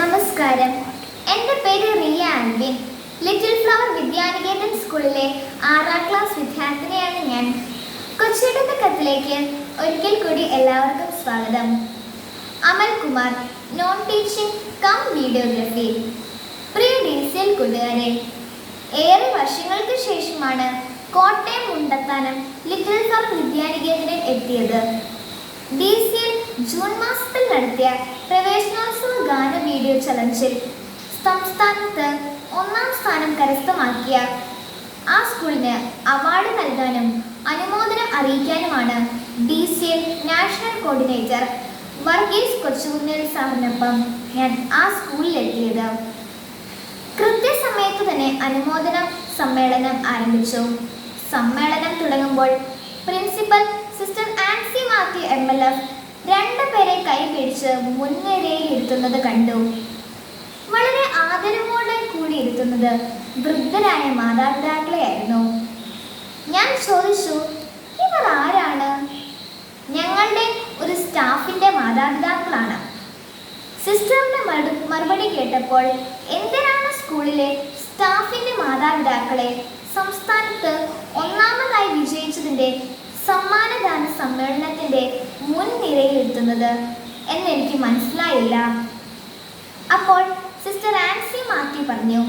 നമസ്കാരം. എൻ്റെ പേര് റിയ ആൽവിൻ. ലിറ്റിൽ ഫ്ലവർ വിദ്യാനികേതൻ സ്കൂളിലെ 6ാം ക്ലാസ് വിദ്യാർത്ഥിനിയാണ് ഞാൻ. കൊച്ചിയുടെ കത്തിലേക്ക് ഒരിക്കൽ കൂടി എല്ലാവർക്കും സ്വാഗതം. Amal Kumar, non teaching cum videography. പ്രിയ DCL കൂട്ടുകാരെ, ഏറെ വർഷങ്ങൾക്ക് ശേഷമാണ് കോട്ടയം മുണ്ടത്താനം ലിറ്റിൽ ഫ്ലവർ വിദ്യാനികേതനിൽ എത്തിയത്. DCL ജൂൺ മാസത്തിൽ നടത്തിയ പ്രവേശനോത്സവ ഗാന വീഡിയോ ചലഞ്ചിൽ സംസ്ഥാനത്ത് 1ാം സ്ഥാനം കരസ്ഥമാക്കിയ ആ സ്കൂളിന് അവാർഡ് നൽകാനും അനുമോദനം അറിയിക്കാനുമാണ് DCL national coordinator Varghese Kochukunnel സാറിനൊപ്പം ഞാൻ ആ സ്കൂളിലെത്തിയത്. കൃത്യസമയത്ത് തന്നെ അനുമോദന സമ്മേളനം ആരംഭിച്ചു. സമ്മേളനം തുടങ്ങുമ്പോൾ principal sister Ancy Mathew MLF 2 പേരെ കൈപിടിച്ച് മുൻനിരയിൽ ഇരുത്തുന്നത് കണ്ടു. വളരെ ആദരവോടെ കൂടി ഇരുത്തുന്നത് വൃദ്ധരായ മാതാപിതാക്കളെയായിരുന്നു. ഞാൻ ചോദിച്ചു, ഇവർ ആരാണ്? ഞങ്ങളുടെ ഒരു സ്റ്റാഫിന്റെ മാതാപിതാക്കളാണ്. സിസ്റ്ററിന്റെ മറുപടി കേട്ടപ്പോൾ എന്തിനാണ് സ്കൂളിലെ സ്റ്റാഫിന്റെ മാതാപിതാക്കളെ സംസ്ഥാനത്ത് 1ാമതായി വിജയിച്ചതിന്റെ സമ്മാനദാന സമ്മേളനത്തിന്റെ മുൻനിരയിൽ എത്തുന്നത് എന്നെനിക്ക് മനസ്സിലായില്ല. അപ്പോൾ സിസ്റ്റർ ആൻസി മാത്യു പറഞ്ഞു,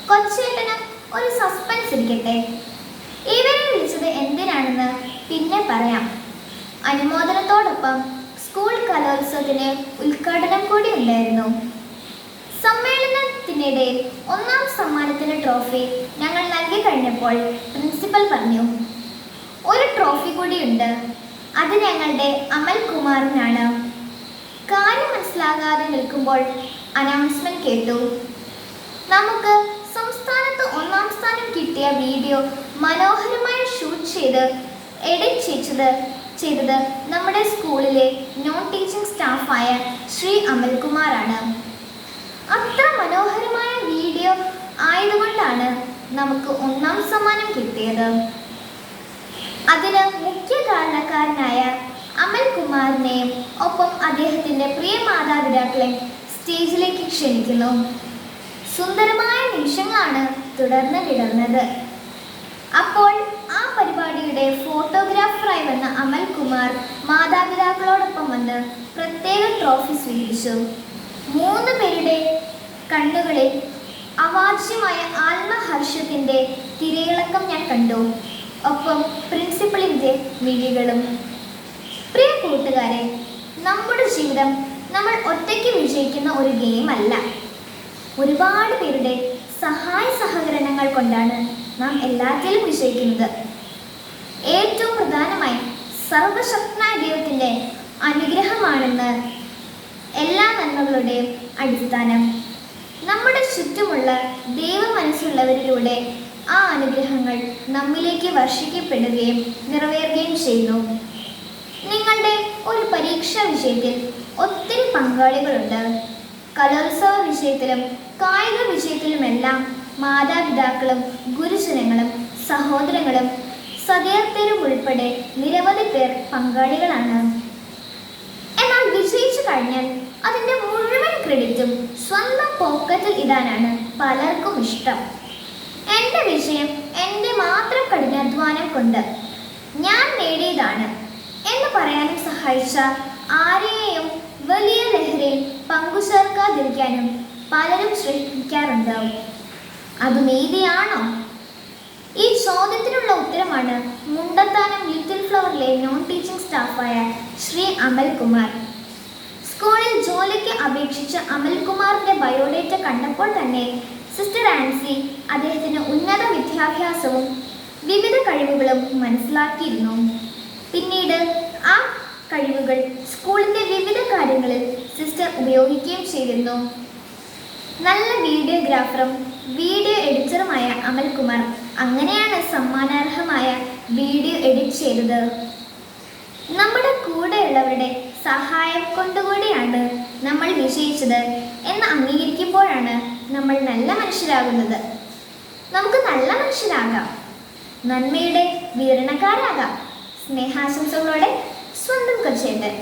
കൊച്ചേട്ടന് ഒരു സസ്പെൻസ് ഇരിക്കട്ടെ. ഇവരെ വിളിച്ചത് എന്തിനാണെന്ന് പിന്നെ പറയാം. അനുമോദനത്തോടൊപ്പം സ്കൂൾ കലോത്സവത്തിന് ഉദ്ഘാടനം കൂടി ഉണ്ടായിരുന്നു. സമ്മേളനത്തിനിടയിൽ 1ാം സമ്മാനത്തിന് ട്രോഫി ഞങ്ങൾ നൽകി കഴിഞ്ഞപ്പോൾ പ്രിൻസിപ്പൽ പറഞ്ഞു, ഒരു ട്രോഫി കൂടിയുണ്ട്, അത് ഞങ്ങളുടെ അമൽ കുമാറിനാണ്. കാര്യം മനസ്സിലാകാതെ നിൽക്കുമ്പോൾ അനൗൺസ്മെന്റ് കേട്ടു. നമുക്ക് സംസ്ഥാനത്ത് 1ാം സ്ഥാനം കിട്ടിയ വീഡിയോ മനോഹരമായി ഷൂട്ട് ചെയ്ത് എഡിറ്റ് ചെയ്തത് നമ്മുടെ സ്കൂളിലെ നോൺ ടീച്ചിങ് സ്റ്റാഫായ ശ്രീ അമൽകുമാറാണ്. അത്ര മനോഹരമായ വീഡിയോ ആയതുകൊണ്ടാണ് നമുക്ക് 1ാം സമ്മാനം കിട്ടിയത്. അതിന് മുഖ്യ കാരണക്കാരനായ അമൽ കുമാറിനെയും ഒപ്പം അദ്ദേഹത്തിന്റെ പ്രിയ മാതാപിതാക്കളെ സ്റ്റേജിലേക്ക് ക്ഷണിക്കുന്നു. സുന്ദരമായ നിമിഷങ്ങളാണ് തുടർന്ന് വിടർന്നത്. അപ്പോൾ ആ പരിപാടിയുടെ ഫോട്ടോഗ്രാഫറായി വന്ന അമൽ കുമാർ മാതാപിതാക്കളോടൊപ്പം വന്ന് പ്രത്യേക ട്രോഫി സ്വീകരിച്ചു. 3 പേരുടെ കണ്ണുകളിൽ അവാച്യമായ ആത്മഹർഷത്തിന്റെ തിരയിളക്കം ഞാൻ കണ്ടു. ഒപ്പം പ്രിൻസിപ്പളിന്റെ മിഴികളും. പ്രിയ കൂട്ടുകാരെ, നമ്മുടെ ജീവിതം നമ്മൾ ഒറ്റയ്ക്ക് വിജയിക്കുന്ന ഒരു ഗെയിം അല്ല. ഒരുപാട് പേരുടെ സഹായ സഹകരണങ്ങൾ കൊണ്ടാണ് നാം എല്ലാത്തിലും വിജയിക്കുന്നത്. ഏറ്റവും പ്രധാനമായി സർവശക്തനായ ദൈവത്തിന്റെ അനുഗ്രഹമാണെന്ന് എല്ലാ നന്മകളുടെയും അടിസ്ഥാനം. നമ്മുടെ ചുറ്റുമുള്ള ദൈവ മനസ്സുള്ളവരിലൂടെ ആ അനുഗ്രഹങ്ങൾ നമ്മിലേക്ക് വർഷിക്കപ്പെടുകയും നിറവേറുകയും ചെയ്യുന്നു. നിങ്ങളുടെ ഒരു പരീക്ഷാ വിഷയത്തിൽ ഒത്തിരി പങ്കാളികളുണ്ട്. കലോത്സവ വിഷയത്തിലും കായിക വിഷയത്തിലുമെല്ലാം മാതാപിതാക്കളും ഗുരുജനങ്ങളും സഹോദരങ്ങളും സഹോദരരും ഉൾപ്പെടെ നിരവധി പേർ പങ്കാളികളാണ്. എന്നാൽ വിജയിച്ചു കഴിഞ്ഞാൽ അതിൻ്റെ മുഴുവൻ ക്രെഡിറ്റും സ്വന്തം പോക്കറ്റിൽ ഇടാനാണ് പലർക്കും ഇഷ്ടം. എൻ്റെ വിജയം എൻ്റെ മാത്രം കഠിനാധ്വാനം കൊണ്ട് ഞാൻ നേടിയതാണ് എന്ന് പറയാനും സഹായിച്ച ആരെയും വലിയ ലഹരിയിൽ പങ്കുചേർക്കാതിരിക്കാനും പലരും ശ്രമിക്കാറുണ്ടാവും. അത് നീതിയാണോ? ഈ ചോദ്യത്തിനുള്ള ഉത്തരമാണ് മുണ്ടത്താനം ലിറ്റിൽ ഫ്ലവറിലെ നോൺ ടീച്ചിങ് സ്റ്റാഫായ ശ്രീ അമൽ കുമാർ. സ്കൂളിൽ ജോലിക്ക് അപേക്ഷിച്ച അമൽകുമാറിന്റെ ബയോഡേറ്റ കണ്ടപ്പോൾ തന്നെ സിസ്റ്റർ ആൻസി അദ്ദേഹത്തിന് ഉന്നത വിദ്യാഭ്യാസവും വിവിധ കഴിവുകളും മനസ്സിലാക്കിയിരുന്നു. പിന്നീട് ആ കഴിവുകൾ സ്കൂളിന്റെ വിവിധ കാര്യങ്ങളിൽ സിസ്റ്റർ ഉപയോഗിക്കുകയും ചെയ്തിരുന്നു. നല്ല വീഡിയോഗ്രാഫറും വീഡിയോ എഡിറ്ററുമായ അമൽകുമാർ അങ്ങനെയാണ് സമ്മാനാർഹമായ വീഡിയോ എഡിറ്റ് ചെയ്തത്. നമ്മുടെ കൂടെയുള്ളവരുടെ സഹായം കൊണ്ടുകൂടിയാണ് നമ്മൾ വിജയിച്ചത് എന്ന് അംഗീകരിക്കുമ്പോഴാണ് നമ്മൾ നല്ല മനുഷ്യരാകുന്നത്. നമുക്ക് നല്ല മനുഷ്യരാകാം, നന്മയുടെ വിതരണക്കാരാകാം. സ്നേഹാശംസകളോടെ സ്വന്തം കൊച്ചേട്ടൻ.